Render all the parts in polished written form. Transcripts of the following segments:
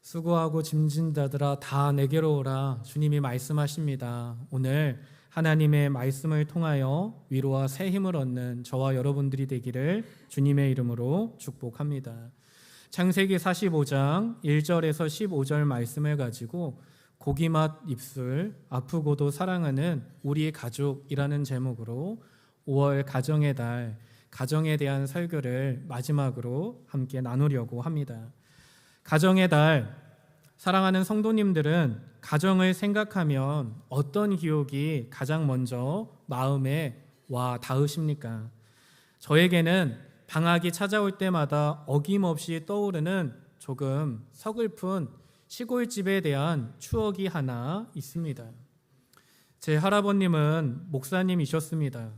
수고하고 짐진 자들아 다 내게로 오라. 주님이 말씀하십니다. 오늘 하나님의 말씀을 통하여 위로와 새 힘을 얻는 저와 여러분들이 되기를 주님의 이름으로 축복합니다. 창세기 45장 1절에서 15절 말씀을 가지고 고기맛 입술 아프고도 사랑하는 우리 가족이라는 제목으로 5월 가정의 달 가정에 대한 설교를 마지막으로 함께 나누려고 합니다. 가정의 달, 사랑하는 성도님들은 가정을 생각하면 어떤 기억이 가장 먼저 마음에 와 닿으십니까? 저에게는 방학이 찾아올 때마다 어김없이 떠오르는 조금 서글픈 시골집에 대한 추억이 하나 있습니다. 제 할아버님은 목사님이셨습니다.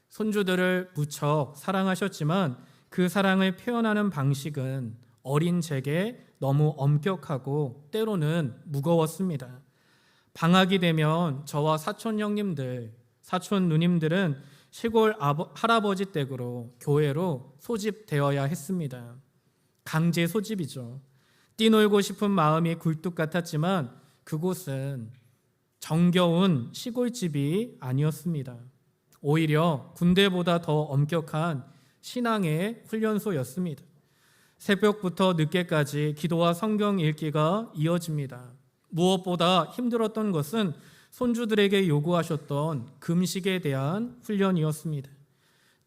손주들을 무척 사랑하셨지만 그 사랑을 표현하는 방식은 어린 제게 너무 엄격하고 때로는 무거웠습니다. 방학이 되면 저와 사촌 형님들, 사촌 누님들은 시골 할아버지 댁으로 교회로 소집되어야 했습니다. 강제 소집이죠. 뛰놀고 싶은 마음이 굴뚝 같았지만 그곳은 정겨운 시골집이 아니었습니다. 오히려 군대보다 더 엄격한 신앙의 훈련소였습니다. 새벽부터 늦게까지 기도와 성경 읽기가 이어집니다. 무엇보다 힘들었던 것은 손주들에게 요구하셨던 금식에 대한 훈련이었습니다.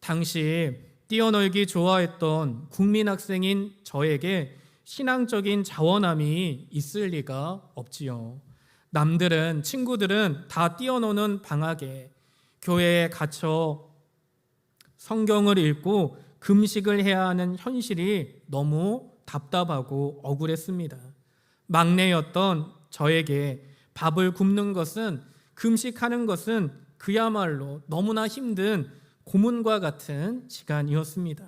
당시 뛰어놀기 좋아했던 국민학생인 저에게 신앙적인 자원함이 있을 리가 없지요. 남들은, 친구들은 다 뛰어노는 방학에 교회에 갇혀 성경을 읽고 금식을 해야 하는 현실이 너무 답답하고 억울했습니다. 막내였던 저에게 밥을 굽는 것은, 금식하는 것은 그야말로 너무나 힘든 고문과 같은 시간이었습니다.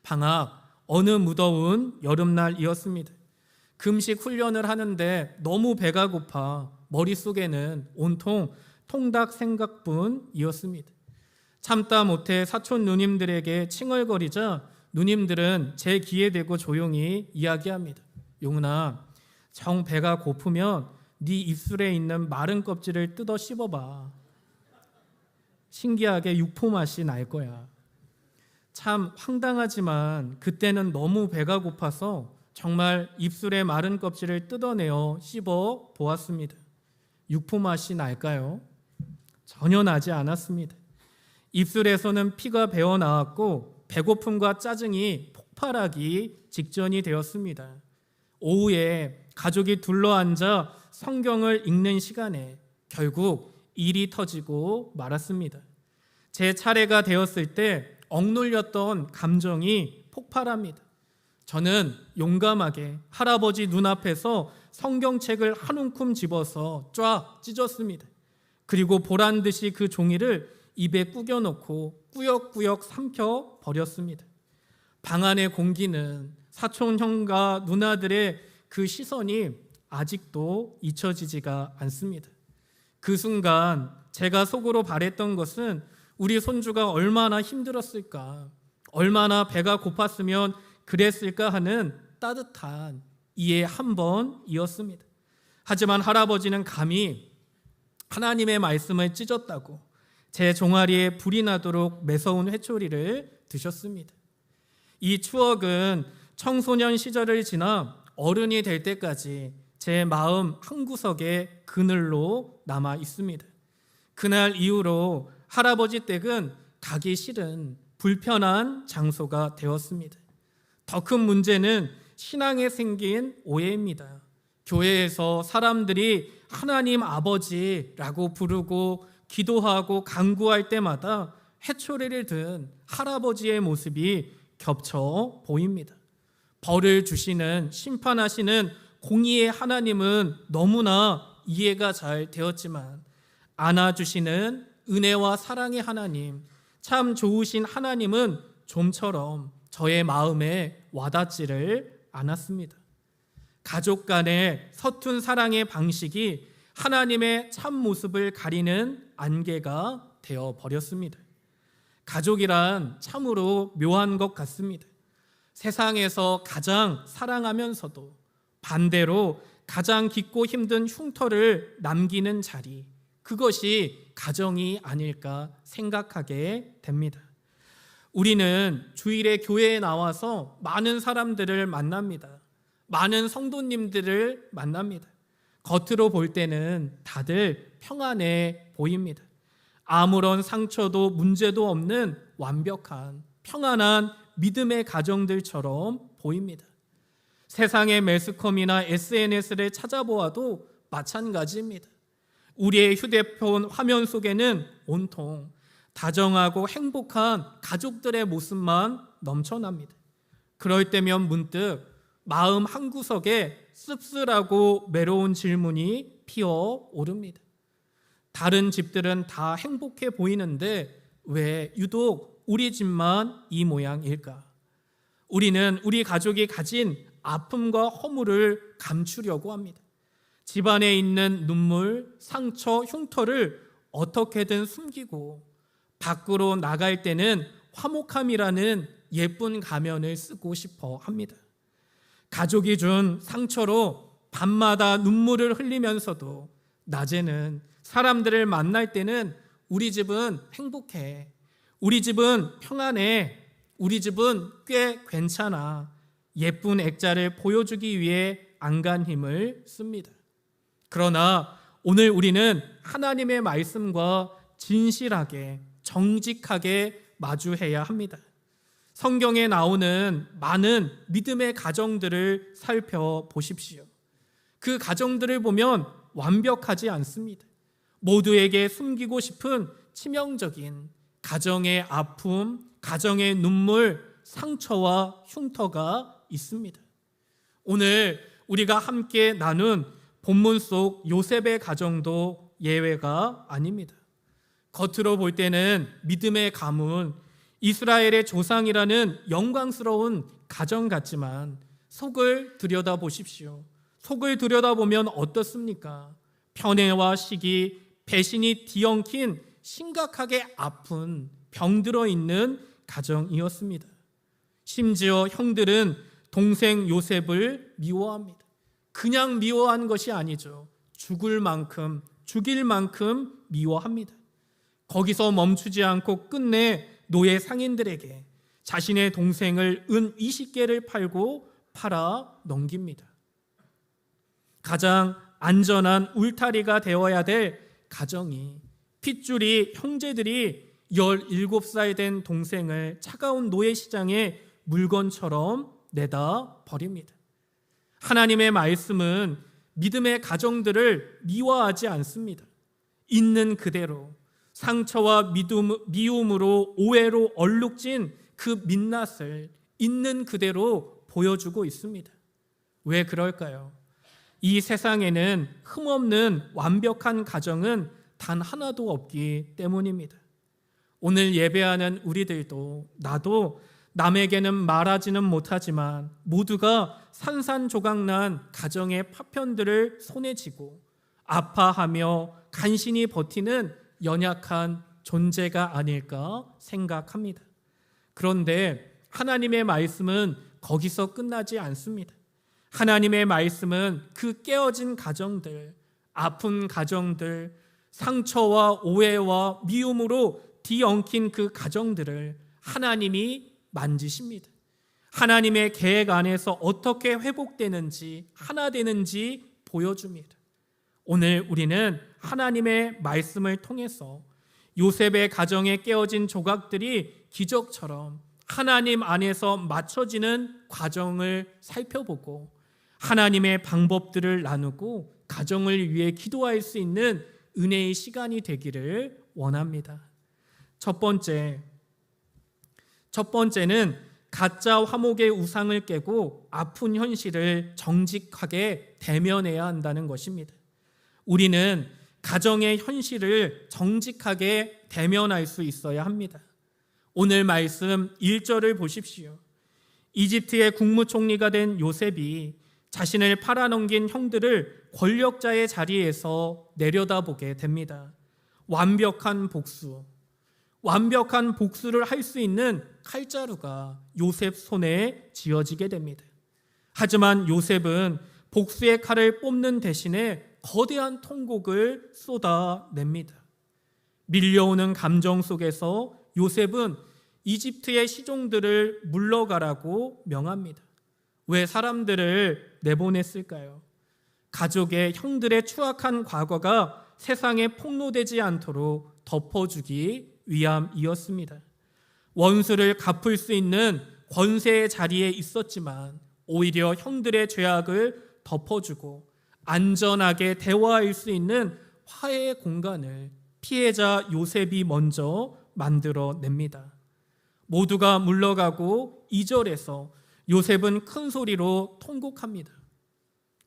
방학, 어느 무더운 여름날이었습니다. 금식 훈련을 하는데 너무 배가 고파 머릿속에는 온통 통닭 생각뿐이었습니다. 참다 못해 사촌 누님들에게 칭얼거리자 누님들은 제 귀에 대고 조용히 이야기합니다. 용훈아, 정 배가 고프면 네 입술에 있는 마른 껍질을 뜯어 씹어봐. 신기하게 육포 맛이 날 거야. 참 황당하지만 그때는 너무 배가 고파서 정말 입술에 마른 껍질을 뜯어내어 씹어 보았습니다. 육포 맛이 날까요? 전혀 나지 않았습니다. 입술에서는 피가 배어 나왔고 배고픔과 짜증이 폭발하기 직전이 되었습니다. 오후에 가족이 둘러앉아 성경을 읽는 시간에 결국 일이 터지고 말았습니다. 제 차례가 되었을 때 억눌렸던 감정이 폭발합니다. 저는 용감하게 할아버지 눈앞에서 성경책을 한 움큼 집어서 쫙 찢었습니다. 그리고 보란듯이 그 종이를 입에 꾸겨놓고 꾸역꾸역 삼켜 버렸습니다. 방 안의 공기는 사촌 형과 누나들의 그 시선이 아직도 잊혀지지가 않습니다. 그 순간 제가 속으로 바랬던 것은 우리 손주가 얼마나 힘들었을까, 얼마나 배가 고팠으면 그랬을까 하는 따뜻한 이해 한 번이었습니다. 하지만 할아버지는 감히 하나님의 말씀을 찢었다고 제 종아리에 불이 나도록 매서운 회초리를 드셨습니다. 이 추억은 청소년 시절을 지나 어른이 될 때까지 제 마음 한구석에 그늘로 남아 있습니다. 그날 이후로 할아버지 댁은 가기 싫은 불편한 장소가 되었습니다. 더 큰 문제는 신앙에 생긴 오해입니다. 교회에서 사람들이 하나님 아버지라고 부르고 기도하고 간구할 때마다 회초리를 든 할아버지의 모습이 겹쳐 보입니다. 벌을 주시는, 심판하시는 공의의 하나님은 너무나 이해가 잘 되었지만 안아주시는 은혜와 사랑의 하나님, 참 좋으신 하나님은 좀처럼 저의 마음에 와닿지를 않았습니다. 가족 간의 서툰 사랑의 방식이 하나님의 참 모습을 가리는 안개가 되어 버렸습니다. 가족이란 참으로 묘한 것 같습니다. 세상에서 가장 사랑하면서도 반대로 가장 깊고 힘든 흉터를 남기는 자리, 그것이 가정이 아닐까 생각하게 됩니다. 우리는 주일에 교회에 나와서 많은 사람들을 만납니다. 많은 성도님들을 만납니다. 겉으로 볼 때는 다들 평안해 보입니다. 아무런 상처도 문제도 없는 완벽한 평안한 믿음의 가정들처럼 보입니다. 세상의 매스컴이나 SNS를 찾아보아도 마찬가지입니다. 우리의 휴대폰 화면 속에는 온통 다정하고 행복한 가족들의 모습만 넘쳐납니다. 그럴 때면 문득 마음 한구석에 씁쓸하고 외로운 질문이 피어오릅니다. 다른 집들은 다 행복해 보이는데 왜 유독 우리 집만 이 모양일까? 우리는 우리 가족이 가진 아픔과 허물을 감추려고 합니다. 집안에 있는 눈물, 상처, 흉터를 어떻게든 숨기고 밖으로 나갈 때는 화목함이라는 예쁜 가면을 쓰고 싶어 합니다. 가족이 준 상처로 밤마다 눈물을 흘리면서도 낮에는 사람들을 만날 때는 우리 집은 행복해, 우리 집은 평안해, 우리 집은 꽤 괜찮아, 예쁜 액자를 보여주기 위해 안간힘을 씁니다. 그러나 오늘 우리는 하나님의 말씀과 진실하게 정직하게 마주해야 합니다. 성경에 나오는 많은 믿음의 가정들을 살펴보십시오. 그 가정들을 보면 완벽하지 않습니다. 모두에게 숨기고 싶은 치명적인 가정의 아픔, 가정의 눈물, 상처와 흉터가 있습니다. 오늘 우리가 함께 나눈 본문 속 요셉의 가정도 예외가 아닙니다. 겉으로 볼 때는 믿음의 가문, 이스라엘의 조상이라는 영광스러운 가정 같지만 속을 들여다보십시오. 속을 들여다보면 어떻습니까? 편애와 시기, 배신이 뒤엉킨 심각하게 아픈 병들어 있는 가정이었습니다. 심지어 형들은 동생 요셉을 미워합니다. 그냥 미워한 것이 아니죠. 죽일 만큼 미워합니다. 거기서 멈추지 않고 끝내 노예 상인들에게 자신의 동생을 은 20개를 팔고 팔아 넘깁니다. 가장 안전한 울타리가 되어야 될 가정이 핏줄이 형제들이 17살 된 동생을 차가운 노예 시장에 물건처럼 내다 버립니다. 하나님의 말씀은 믿음의 가정들을 미워하지 않습니다. 있는 그대로 상처와 미움으로 오해로 얼룩진 그 민낯을 있는 그대로 보여주고 있습니다. 왜 그럴까요? 이 세상에는 흠없는 완벽한 가정은 단 하나도 없기 때문입니다. 오늘 예배하는 우리들도 나도 남에게는 말하지는 못하지만 모두가 산산조각난 가정의 파편들을 손에 쥐고 아파하며 간신히 버티는 연약한 존재가 아닐까 생각합니다. 그런데 하나님의 말씀은 거기서 끝나지 않습니다. 하나님의 말씀은 그 깨어진 가정들, 아픈 가정들, 상처와 오해와 미움으로 뒤엉킨 그 가정들을 하나님이 만지십니다. 하나님의 계획 안에서 어떻게 회복되는지, 하나 되는지 보여줍니다. 오늘 우리는 하나님의 말씀을 통해서 요셉의 가정에 깨어진 조각들이 기적처럼 하나님 안에서 맞춰지는 과정을 살펴보고 하나님의 방법들을 나누고 가정을 위해 기도할 수 있는 은혜의 시간이 되기를 원합니다. 첫 번째는 가짜 화목의 우상을 깨고 아픈 현실을 정직하게 대면해야 한다는 것입니다. 우리는 가정의 현실을 정직하게 대면할 수 있어야 합니다. 오늘 말씀 1절을 보십시오. 이집트의 국무총리가 된 요셉이 자신을 팔아넘긴 형들을 권력자의 자리에서 내려다보게 됩니다. 완벽한 복수를 할 수 있는 칼자루가 요셉 손에 쥐어지게 됩니다. 하지만 요셉은 복수의 칼을 뽑는 대신에 거대한 통곡을 쏟아냅니다. 밀려오는 감정 속에서 요셉은 이집트의 시종들을 물러가라고 명합니다. 왜 사람들을 내보냈을까요? 가족의 형들의 추악한 과거가 세상에 폭로되지 않도록 덮어주기 위함이었습니다. 원수를 갚을 수 있는 권세의 자리에 있었지만 오히려 형들의 죄악을 덮어주고 안전하게 대화할 수 있는 화해의 공간을 피해자 요셉이 먼저 만들어냅니다. 모두가 물러가고 2절에서 요셉은 큰 소리로 통곡합니다.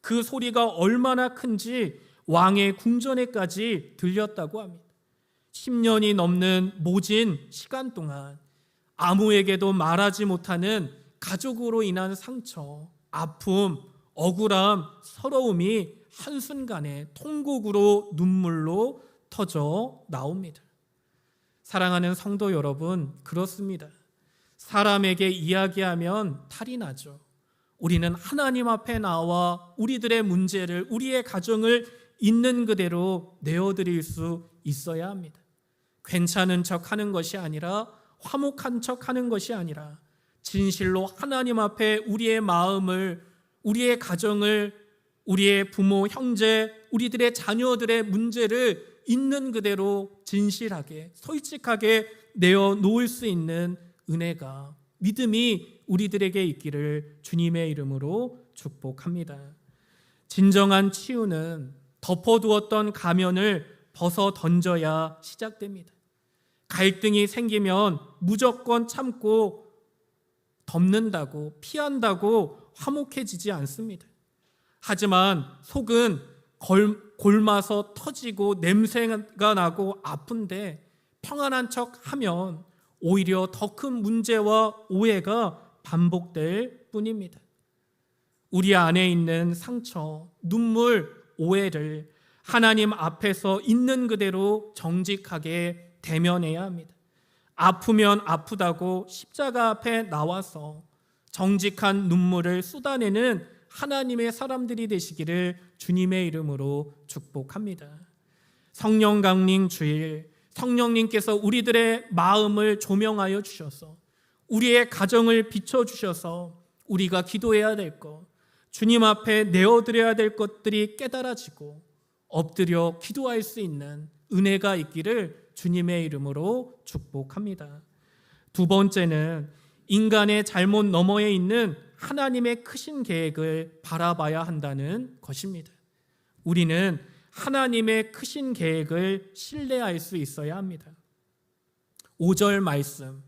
그 소리가 얼마나 큰지 왕의 궁전에까지 들렸다고 합니다. 10년이 넘는 모진 시간 동안 아무에게도 말하지 못하는 가족으로 인한 상처, 아픔, 억울함, 서러움이 한순간에 통곡으로 눈물로 터져 나옵니다. 사랑하는 성도 여러분, 그렇습니다. 사람에게 이야기하면 탈이 나죠. 우리는 하나님 앞에 나와 우리들의 문제를, 우리의 가정을 있는 그대로 내어드릴 수 있어야 합니다. 괜찮은 척 하는 것이 아니라, 화목한 척 하는 것이 아니라 진실로 하나님 앞에 우리의 마음을, 우리의 가정을, 우리의 부모, 형제, 우리들의 자녀들의 문제를 있는 그대로 진실하게, 솔직하게 내어놓을 수 있는 은혜가, 믿음이 우리들에게 있기를 주님의 이름으로 축복합니다. 진정한 치유는 덮어두었던 가면을 벗어 던져야 시작됩니다. 갈등이 생기면 무조건 참고 덮는다고, 피한다고 화목해지지 않습니다. 하지만 속은 골마서 터지고 냄새가 나고 아픈데 평안한 척 하면 오히려 더 큰 문제와 오해가 반복될 뿐입니다. 우리 안에 있는 상처, 눈물, 오해를 하나님 앞에서 있는 그대로 정직하게 대면해야 합니다. 아프면 아프다고 십자가 앞에 나와서 정직한 눈물을 쏟아내는 하나님의 사람들이 되시기를 주님의 이름으로 축복합니다. 성령 강림 주일, 성령님께서 우리들의 마음을 조명하여 주셔서 우리의 가정을 비춰주셔서 우리가 기도해야 될 것, 주님 앞에 내어드려야 될 것들이 깨달아지고 엎드려 기도할 수 있는 은혜가 있기를 주님의 이름으로 축복합니다. 두 번째는 인간의 잘못 너머에 있는 하나님의 크신 계획을 바라봐야 한다는 것입니다. 우리는 하나님의 크신 계획을 신뢰할 수 있어야 합니다. 5절 말씀,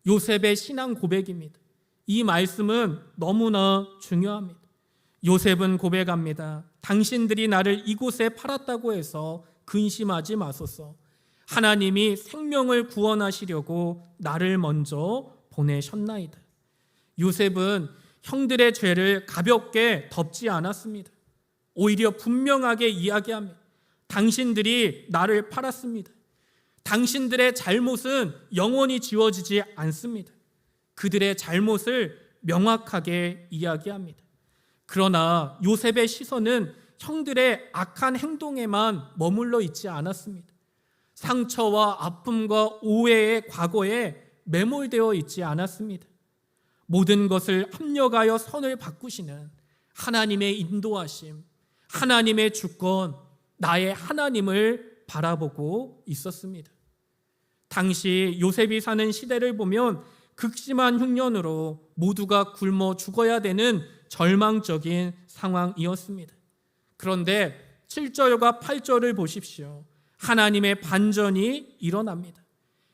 요셉의 신앙 고백입니다. 이 말씀은 너무나 중요합니다. 요셉은 고백합니다. 당신들이 나를 이곳에 팔았다고 해서 근심하지 마소서. 하나님이 생명을 구원하시려고 나를 먼저 보내셨나이다. 요셉은 형들의 죄를 가볍게 덮지 않았습니다. 오히려 분명하게 이야기합니다. 당신들이 나를 팔았습니다. 당신들의 잘못은 영원히 지워지지 않습니다. 그들의 잘못을 명확하게 이야기합니다. 그러나 요셉의 시선은 형들의 악한 행동에만 머물러 있지 않았습니다. 상처와 아픔과 오해의 과거에 매몰되어 있지 않았습니다. 모든 것을 합력하여 선을 바꾸시는 하나님의 인도하심, 하나님의 주권, 나의 하나님을 바라보고 있었습니다. 당시 요셉이 사는 시대를 보면 극심한 흉년으로 모두가 굶어 죽어야 되는 절망적인 상황이었습니다. 그런데 7절과 8절을 보십시오. 하나님의 반전이 일어납니다.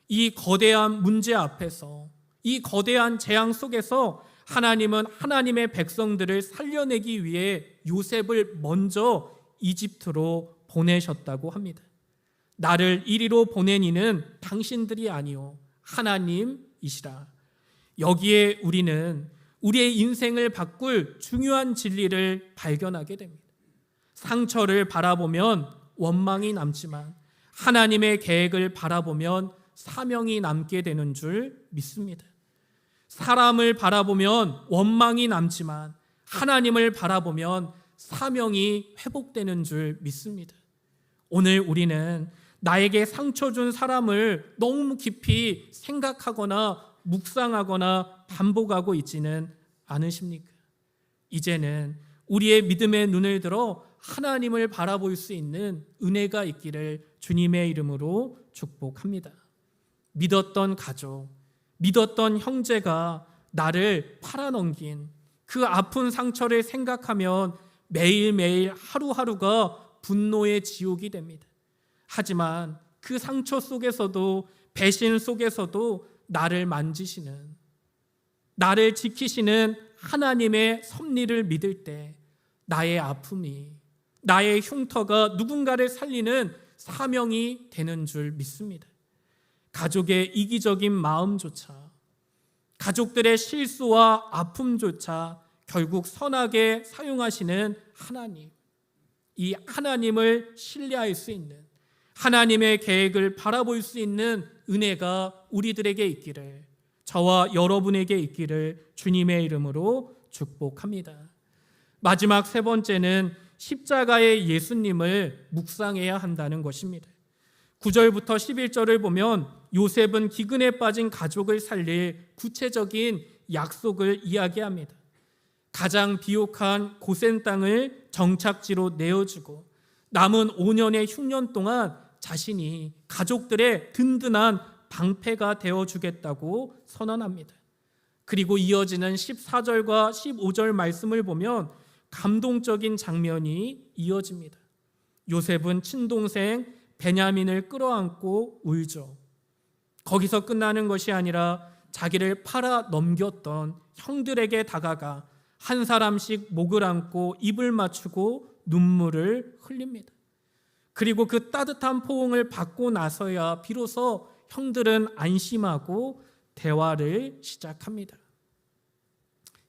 이 거대한 문제 앞에서, 이 거대한 재앙 속에서 하나님은 하나님의 백성들을 살려내기 위해 요셉을 먼저 이집트로 보내셨다고 합니다. 나를 이리로 보낸 이는 당신들이 아니요 하나님이시라. 여기에 우리는 우리의 인생을 바꿀 중요한 진리를 발견하게 됩니다. 상처를 바라보면 원망이 남지만 하나님의 계획을 바라보면 사명이 남게 되는 줄 믿습니다. 사람을 바라보면 원망이 남지만 하나님을 바라보면 사명이 회복되는 줄 믿습니다. 오늘 우리는 나에게 상처 준 사람을 너무 깊이 생각하거나 묵상하거나 반복하고 있지는 않으십니까? 이제는 우리의 믿음의 눈을 들어 하나님을 바라볼 수 있는 은혜가 있기를 주님의 이름으로 축복합니다. 믿었던 가족, 믿었던 형제가 나를 팔아넘긴 그 아픈 상처를 생각하면 매일매일 하루하루가 분노의 지옥이 됩니다. 하지만 그 상처 속에서도, 배신 속에서도 나를 만지시는, 나를 지키시는 하나님의 섭리를 믿을 때 나의 아픔이, 나의 흉터가 누군가를 살리는 사명이 되는 줄 믿습니다. 가족의 이기적인 마음조차, 가족들의 실수와 아픔조차 결국 선하게 사용하시는 하나님, 이 하나님을 신뢰할 수 있는, 하나님의 계획을 바라볼 수 있는 은혜가 우리들에게 있기를, 저와 여러분에게 있기를 주님의 이름으로 축복합니다. 마지막 세 번째는 십자가의 예수님을 묵상해야 한다는 것입니다. 9절부터 11절을 보면 요셉은 기근에 빠진 가족을 살릴 구체적인 약속을 이야기합니다. 가장 비옥한 고센 땅을 정착지로 내어주고 남은 5년의 흉년 동안 자신이 가족들의 든든한 방패가 되어주겠다고 선언합니다. 그리고 이어지는 14절과 15절 말씀을 보면 감동적인 장면이 이어집니다. 요셉은 친동생 베냐민을 끌어안고 울죠. 거기서 끝나는 것이 아니라 자기를 팔아 넘겼던 형들에게 다가가 한 사람씩 목을 안고 입을 맞추고 눈물을 흘립니다. 그리고 그 따뜻한 포옹을 받고 나서야 비로소 형들은 안심하고 대화를 시작합니다.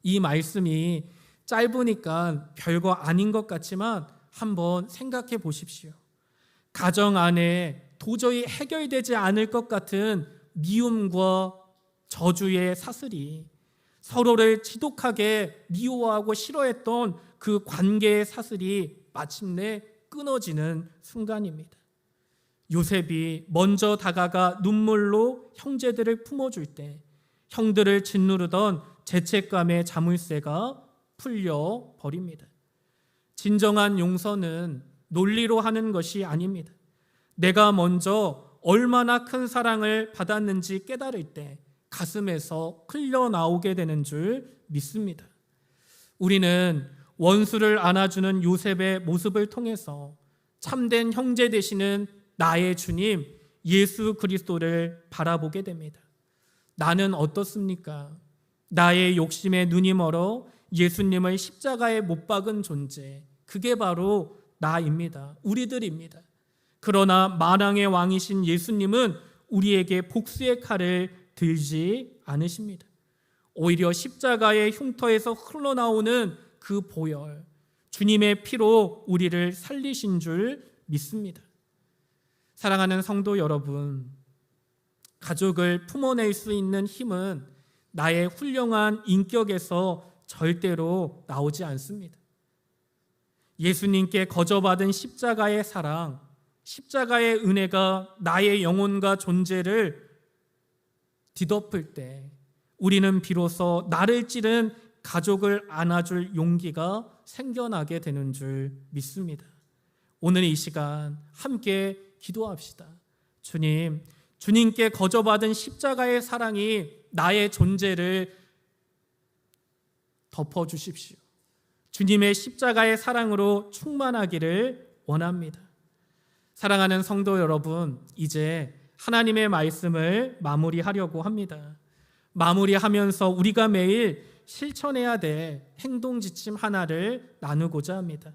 이 말씀이 짧으니까 별거 아닌 것 같지만 한번 생각해 보십시오. 가정 안에 도저히 해결되지 않을 것 같은 미움과 저주의 사슬이, 서로를 지독하게 미워하고 싫어했던 그 관계의 사슬이 마침내 끊어지는 순간입니다. 요셉이 먼저 다가가 눈물로 형제들을 품어줄 때 형들을 짓누르던 죄책감의 자물쇠가 풀려 버립니다. 진정한 용서는 논리로 하는 것이 아닙니다. 내가 먼저 얼마나 큰 사랑을 받았는지 깨달을 때 가슴에서 흘러나오게 되는 줄 믿습니다. 우리는 원수를 안아주는 요셉의 모습을 통해서 참된 형제 되시는 나의 주님 예수 그리스도를 바라보게 됩니다. 나는 어떻습니까? 나의 욕심에 눈이 멀어 예수님을 십자가에 못 박은 존재, 그게 바로 나입니다. 우리들입니다. 그러나 만왕의 왕이신 예수님은 우리에게 복수의 칼을 들지 않으십니다. 오히려 십자가의 흉터에서 흘러나오는 그 보혈, 주님의 피로 우리를 살리신 줄 믿습니다. 사랑하는 성도 여러분, 가족을 품어낼 수 있는 힘은 나의 훌륭한 인격에서 절대로 나오지 않습니다. 예수님께 거저받은 십자가의 사랑, 십자가의 은혜가 나의 영혼과 존재를 뒤덮을 때 우리는 비로소 나를 찌른 가족을 안아줄 용기가 생겨나게 되는 줄 믿습니다. 오늘 이 시간 함께 기도합시다. 주님, 주님께 거저받은 십자가의 사랑이 나의 존재를 덮어주십시오. 주님의 십자가의 사랑으로 충만하기를 원합니다. 사랑하는 성도 여러분, 이제 하나님의 말씀을 마무리하려고 합니다. 마무리하면서 우리가 매일 실천해야 될 행동 지침 하나를 나누고자 합니다.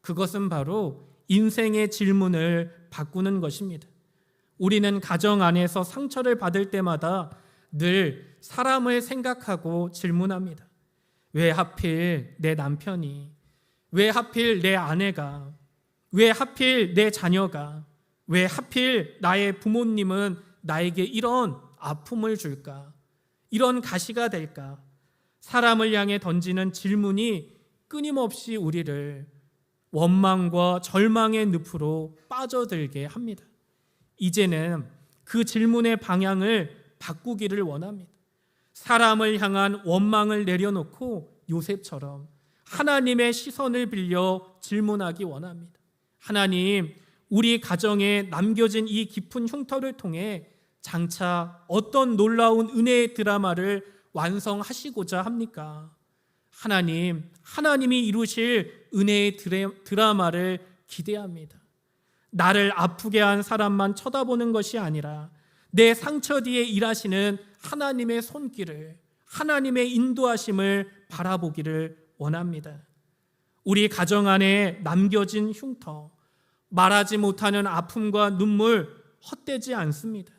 그것은 바로 인생의 질문을 바꾸는 것입니다. 우리는 가정 안에서 상처를 받을 때마다 늘 사람을 생각하고 질문합니다. 왜 하필 내 남편이, 왜 하필 내 아내가, 왜 하필 내 자녀가, 왜 하필 나의 부모님은 나에게 이런 아픔을 줄까? 이런 가시가 될까? 사람을 향해 던지는 질문이 끊임없이 우리를 원망과 절망의 늪으로 빠져들게 합니다. 이제는 그 질문의 방향을 바꾸기를 원합니다. 사람을 향한 원망을 내려놓고 요셉처럼 하나님의 시선을 빌려 질문하기 원합니다. 하나님, 우리 가정에 남겨진 이 깊은 흉터를 통해 장차 어떤 놀라운 은혜의 드라마를 완성하시고자 합니까? 하나님, 하나님이 이루실 은혜의 드라마를 기대합니다. 나를 아프게 한 사람만 쳐다보는 것이 아니라 내 상처 뒤에 일하시는 하나님의 손길을, 하나님의 인도하심을 바라보기를 원합니다. 우리 가정 안에 남겨진 흉터, 말하지 못하는 아픔과 눈물 헛되지 않습니다.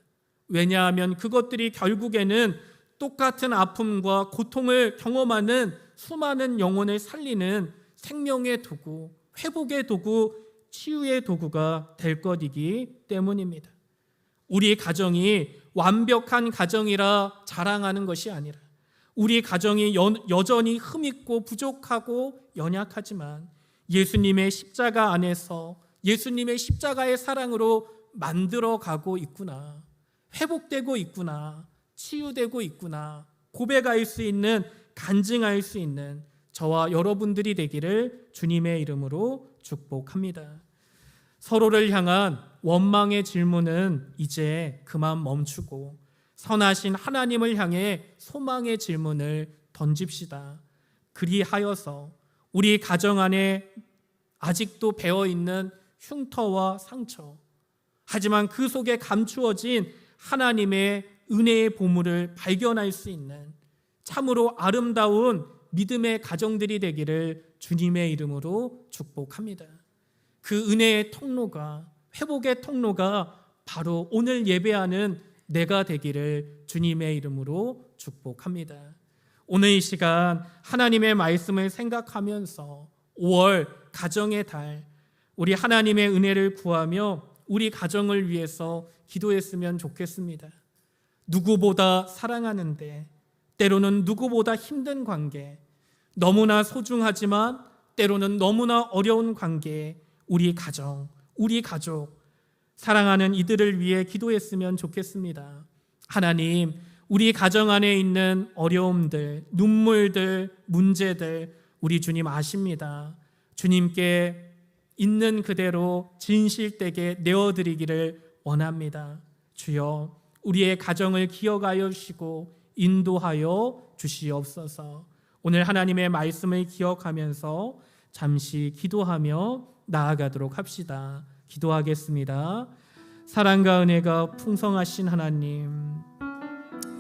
왜냐하면 그것들이 결국에는 똑같은 아픔과 고통을 경험하는 수많은 영혼을 살리는 생명의 도구, 회복의 도구, 치유의 도구가 될 것이기 때문입니다. 우리 가정이 완벽한 가정이라 자랑하는 것이 아니라 우리 가정이 여전히 흠있고 부족하고 연약하지만 예수님의 십자가 안에서 예수님의 십자가의 사랑으로 만들어가고 있구나, 회복되고 있구나, 치유되고 있구나 고백할 수 있는, 간증할 수 있는 저와 여러분들이 되기를 주님의 이름으로 축복합니다. 서로를 향한 원망의 질문은 이제 그만 멈추고 선하신 하나님을 향해 소망의 질문을 던집시다. 그리하여서 우리 가정 안에 아직도 배어있는 흉터와 상처, 하지만 그 속에 감추어진 하나님의 은혜의 보물을 발견할 수 있는 참으로 아름다운 믿음의 가정들이 되기를 주님의 이름으로 축복합니다. 그 은혜의 통로가, 회복의 통로가 바로 오늘 예배하는 내가 되기를 주님의 이름으로 축복합니다. 오늘 이 시간 하나님의 말씀을 생각하면서 5월 가정의 달, 우리 하나님의 은혜를 구하며 우리 가정을 위해서 기도했으면 좋겠습니다. 누구보다 사랑하는데 때로는 누구보다 힘든 관계, 너무나 소중하지만 때로는 너무나 어려운 관계, 우리 가정, 우리 가족, 사랑하는 이들을 위해 기도했으면 좋겠습니다. 하나님, 우리 가정 안에 있는 어려움들, 눈물들, 문제들 우리 주님 아십니다. 주님께 있는 그대로 진실되게 내어드리기를 원합니다. 주여, 우리의 가정을 기억하여 주시고 인도하여 주시옵소서. 오늘 하나님의 말씀을 기억하면서 잠시 기도하며 나아가도록 합시다. 기도하겠습니다. 사랑과 은혜가 풍성하신 하나님,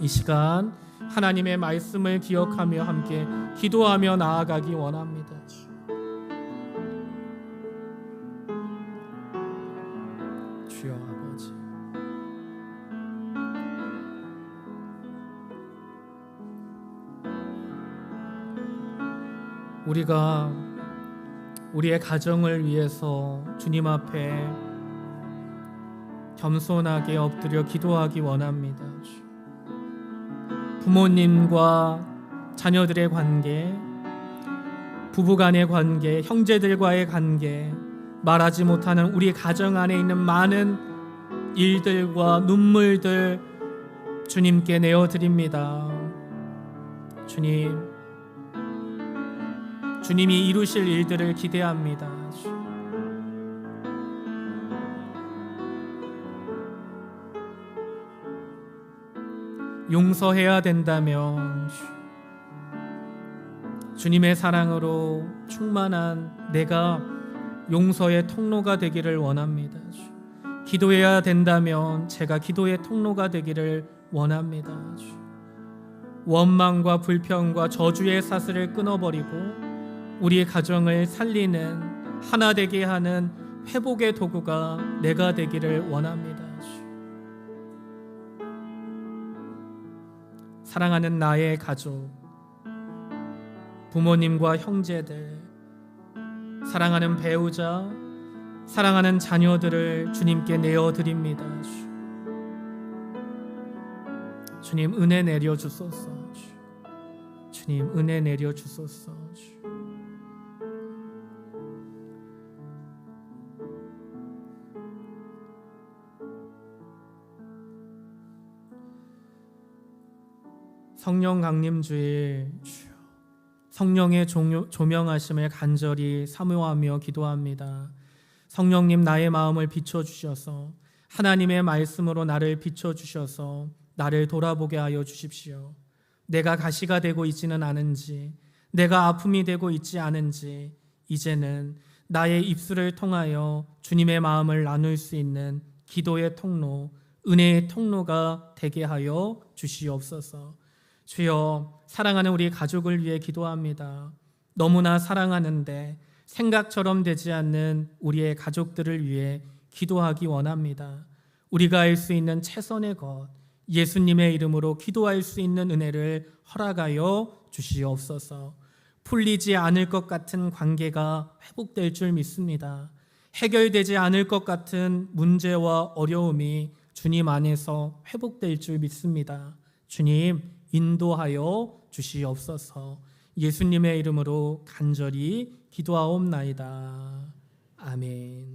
이 시간 하나님의 말씀을 기억하며 함께 기도하며 나아가기 원합니다. 주여 아버지, 우리가 우리의 가정을 위해서 주님 앞에 겸손하게 엎드려 기도하기 원합니다. 부모님과 자녀들의 관계, 부부간의 관계, 형제들과의 관계, 말하지 못하는 우리 가정 안에 있는 많은 일들과 눈물들 주님께 내어드립니다. 주님이 이루실 일들을 기대합니다. 용서해야 된다면 주님의 사랑으로 충만한 내가 용서의 통로가 되기를 원합니다. 기도해야 된다면 제가 기도의 통로가 되기를 원합니다. 원망과 불평과 저주의 사슬을 끊어버리고 우리의 가정을 살리는, 하나 되게 하는 회복의 도구가 내가 되기를 원합니다. 사랑하는 나의 가족, 부모님과 형제들, 사랑하는 배우자, 사랑하는 자녀들을 주님께 내어드립니다. 주님 은혜 내려주소서. 주님 은혜 내려주소서. 성령 강림주일 주여, 성령의 조명하심을 간절히 사모하며 기도합니다. 성령님, 나의 마음을 비춰주셔서 하나님의 말씀으로 나를 비춰주셔서 나를 돌아보게 하여 주십시오. 내가 가시가 되고 있지는 않은지, 내가 아픔이 되고 있지 않은지, 이제는 나의 입술을 통하여 주님의 마음을 나눌 수 있는 기도의 통로, 은혜의 통로가 되게 하여 주시옵소서. 주여, 사랑하는 우리 가족을 위해 기도합니다. 너무나 사랑하는데 생각처럼 되지 않는 우리의 가족들을 위해 기도하기 원합니다. 우리가 할 수 있는 최선의 것, 예수님의 이름으로 기도할 수 있는 은혜를 허락하여 주시옵소서. 풀리지 않을 것 같은 관계가 회복될 줄 믿습니다. 해결되지 않을 것 같은 문제와 어려움이 주님 안에서 회복될 줄 믿습니다. 주님, 인도하여 주시옵소서. 예수님의 이름으로 간절히 기도하옵나이다. 아멘.